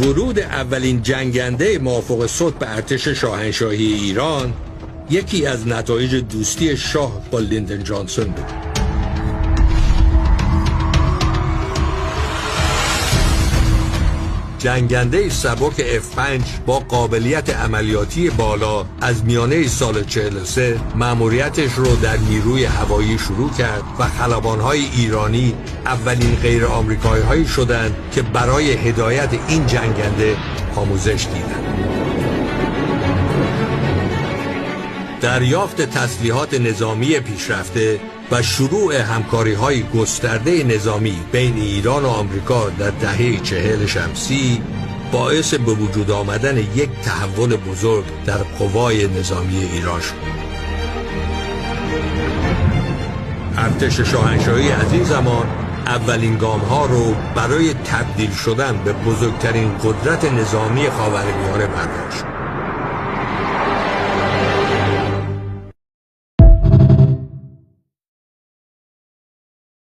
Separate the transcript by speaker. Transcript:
Speaker 1: ورود اولین جنگنده موافق صلح به ارتش شاهنشاهی ایران یکی از نتایج دوستی شاه با لیندن جانسون بود. جنگنده سبک F5 با قابلیت عملیاتی بالا از میانه سال 43 مأموریتش رو در نیروی هوایی شروع کرد و خلبان‌های ایرانی اولین غیر آمریکایی‌هایی شدند که برای هدایت این جنگنده آموزش دیدند. دریافت تسلیحات نظامی پیشرفته و شروع همکاری‌های گسترده نظامی بین ایران و آمریکا در دهه 40 شمسی باعث به وجود آمدن یک تحول بزرگ در قوای نظامی ایران شد. ارتش شاهنشاهی از این زمان اولین گام‌ها رو برای تبدیل شدن به بزرگترین قدرت نظامی خاورمیانه برداشت.